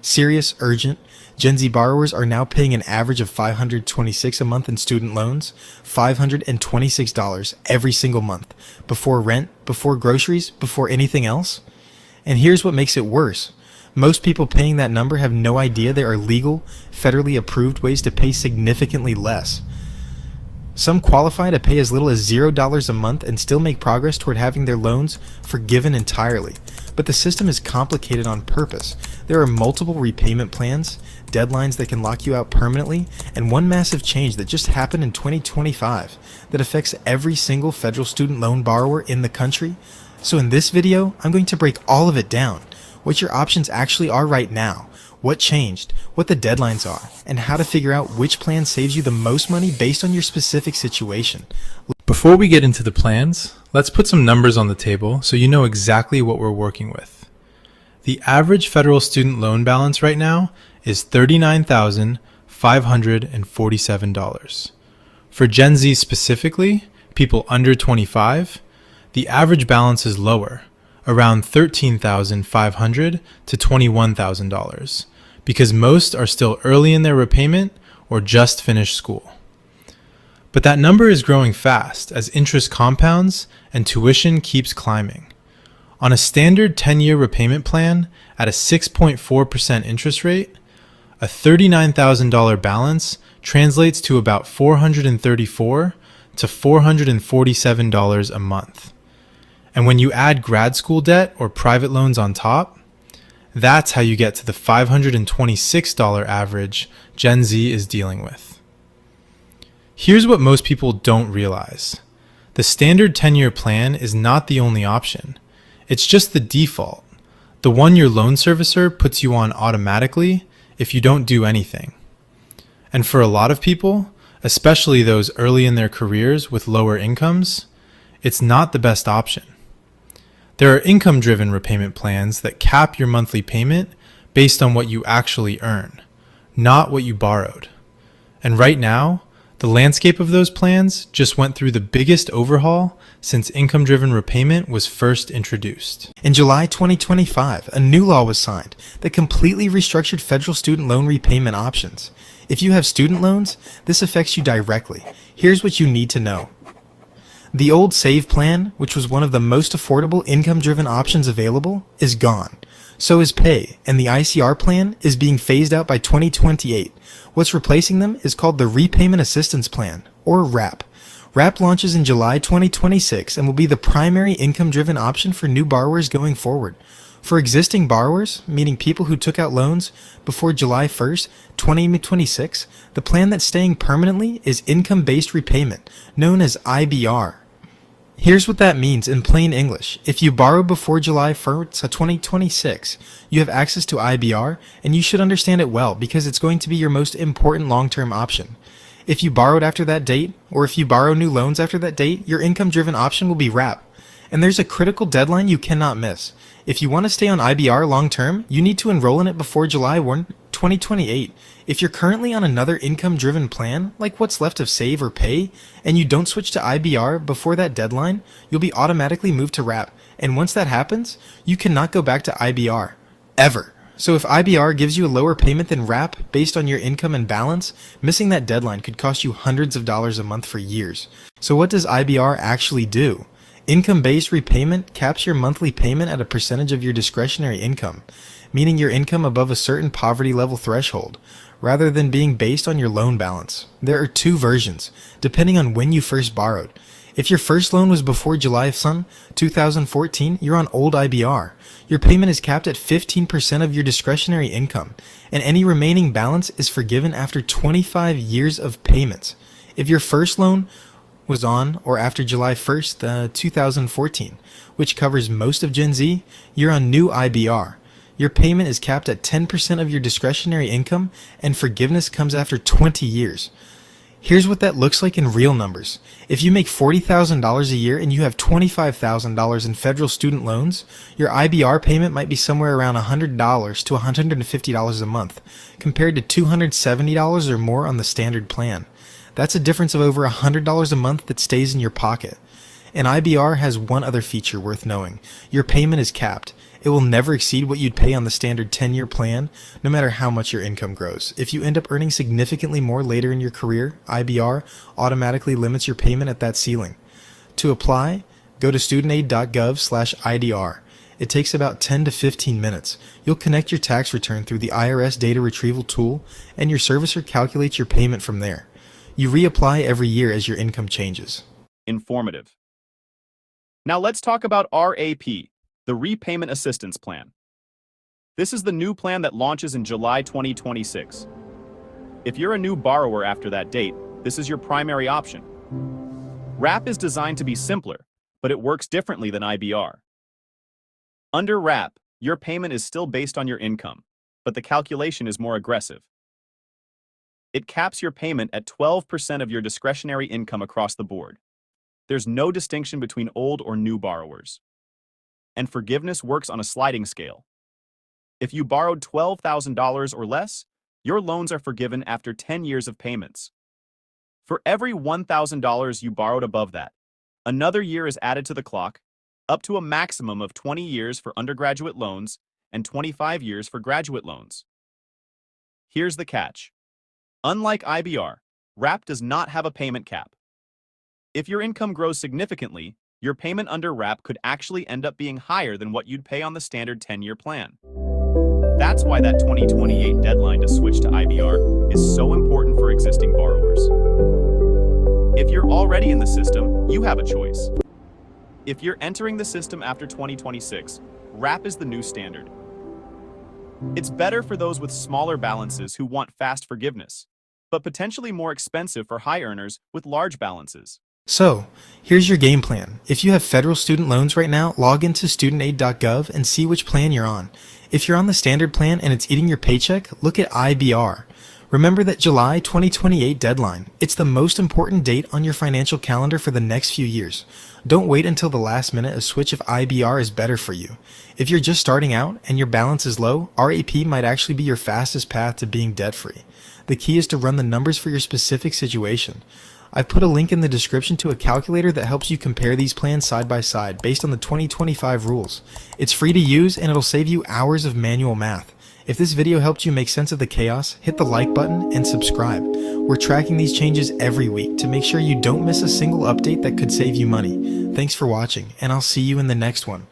Serious, urgent. Gen Z borrowers are now paying an average of $526 a month in student loans, $526 every single month, before rent, before groceries, before anything else. And here's what makes it worse. Most people paying that number have no idea there are legal, federally approved ways to pay significantly less. Some qualify to pay as little as $0 a month and still make progress toward having their loans forgiven entirely. But the system is complicated on purpose. There are multiple repayment plans, deadlines that can lock you out permanently, and one massive change that just happened in 2025 that affects every single federal student loan borrower in the country. So in this video, I'm going to break all of it down. What your options actually are right now, what changed, what the deadlines are, and how to figure out which plan saves you the most money based on your specific situation. Before we get into the plans, let's put some numbers on the table so you know exactly what we're working with. The average federal student loan balance right now is $39,547. For Gen Z specifically, people under 25, the average balance is lower, around $13,500 to $21,000, because most are still early in their repayment or just finished school. But that number is growing fast as interest compounds and tuition keeps climbing. On a standard 10-year repayment plan at a 6.4% interest rate, a $39,000 balance translates to about $434 to $447 a month. And when you add grad school debt or private loans on top, that's how you get to the $526 average Gen Z is dealing with. Here's what most people don't realize. The standard 10-year plan is not the only option. It's just the default, the one your loan servicer puts you on automatically if you don't do anything. And for a lot of people, especially those early in their careers with lower incomes, it's not the best option. There are income-driven repayment plans that cap your monthly payment based on what you actually earn, not what you borrowed. And right now, the landscape of those plans just went through the biggest overhaul since income-driven repayment was first introduced. In July 2025, a new law was signed that completely restructured federal student loan repayment options. If you have student loans, this affects you directly. Here's what you need to know. The old SAVE plan, which was one of the most affordable income-driven options available, is gone. So is Pay, and the ICR plan is being phased out by 2028. What's replacing them is called the Repayment Assistance Plan, or RAP. RAP launches in July 2026 and will be the primary income-driven option for new borrowers going forward. For existing borrowers, meaning people who took out loans before July 1st, 2026, the plan that's staying permanently is income-based repayment, known as IBR. Here's what that means in plain English. If you borrow before July 1st, 2026, you have access to IBR, and you should understand it well because it's going to be your most important long-term option. If you borrowed after that date, or if you borrow new loans after that date, your income-driven option will be RAP. And there's a critical deadline you cannot miss. If you want to stay on IBR long-term, you need to enroll in it before July 1, 2028. If you're currently on another income-driven plan, like what's left of Save or Pay, and you don't switch to IBR before that deadline, you'll be automatically moved to RAP. And once that happens, you cannot go back to IBR. Ever. So if IBR gives you a lower payment than RAP based on your income and balance, missing that deadline could cost you hundreds of dollars a month for years. So what does IBR actually do? Income-based repayment caps your monthly payment at a percentage of your discretionary income, meaning your income above a certain poverty level threshold, rather than being based on your loan balance. There are two versions, depending on when you first borrowed. If your first loan was before July 2014, you're on old IBR. Your payment is capped at 15% of your discretionary income, and any remaining balance is forgiven after 25 years of payments. If your first loan was on or after July 1st, 2014, which covers most of Gen Z, you're on new IBR. Your payment is capped at 10% of your discretionary income, and forgiveness comes after 20 years. Here's what that looks like in real numbers. If you make $40,000 a year and you have $25,000 in federal student loans, your IBR payment might be somewhere around $100 to $150 a month, compared to $270 or more on the standard plan. That's a difference of over $100 a month that stays in your pocket. And IBR has one other feature worth knowing. Your payment is capped, It will never exceed what you'd pay on the standard 10-year plan, no matter how much your income grows. If you end up earning significantly more later in your career, IBR automatically limits your payment at that ceiling. To apply, go to studentaid.gov/IDR. It takes about 10 to 15 minutes. You'll connect your tax return through the IRS data retrieval tool, and your servicer calculates your payment from there. You reapply every year as your income changes. Informative. Now let's talk about RAP, the Repayment Assistance Plan. This is the new plan that launches in July 2026. If you're a new borrower after that date, this is your primary option. RAP is designed to be simpler, but it works differently than IBR. Under RAP, your payment is still based on your income, but the calculation is more aggressive. It caps your payment at 12% of your discretionary income across the board. There's no distinction between old or new borrowers. And forgiveness works on a sliding scale. If you borrowed $12,000 or less, your loans are forgiven after 10 years of payments. For every $1,000 you borrowed above that, another year is added to the clock, up to a maximum of 20 years for undergraduate loans and 25 years for graduate loans. Here's the catch. Unlike IBR, RAP does not have a payment cap. If your income grows significantly, your payment under RAP could actually end up being higher than what you'd pay on the standard 10-year plan. That's why that 2028 deadline to switch to IBR is so important for existing borrowers. If you're already in the system, you have a choice. If you're entering the system after 2026, RAP is the new standard. It's better for those with smaller balances who want fast forgiveness, but potentially more expensive for high earners with large balances. So, here's your game plan. If you have federal student loans right now, log into studentaid.gov and see which plan you're on. If you're on the standard plan and it's eating your paycheck, look at IBR. Remember that July 2028 deadline. It's the most important date on your financial calendar for the next few years. Don't wait until the last minute to switch if IBR is better for you. If you're just starting out and your balance is low, RAP might actually be your fastest path to being debt-free. The key is to run the numbers for your specific situation. I've put a link in the description to a calculator that helps you compare these plans side by side based on the 2025 rules. It's free to use and it'll save you hours of manual math. If this video helped you make sense of the chaos, hit the like button and subscribe. We're tracking these changes every week to make sure you don't miss a single update that could save you money. Thanks for watching, and I'll see you in the next one.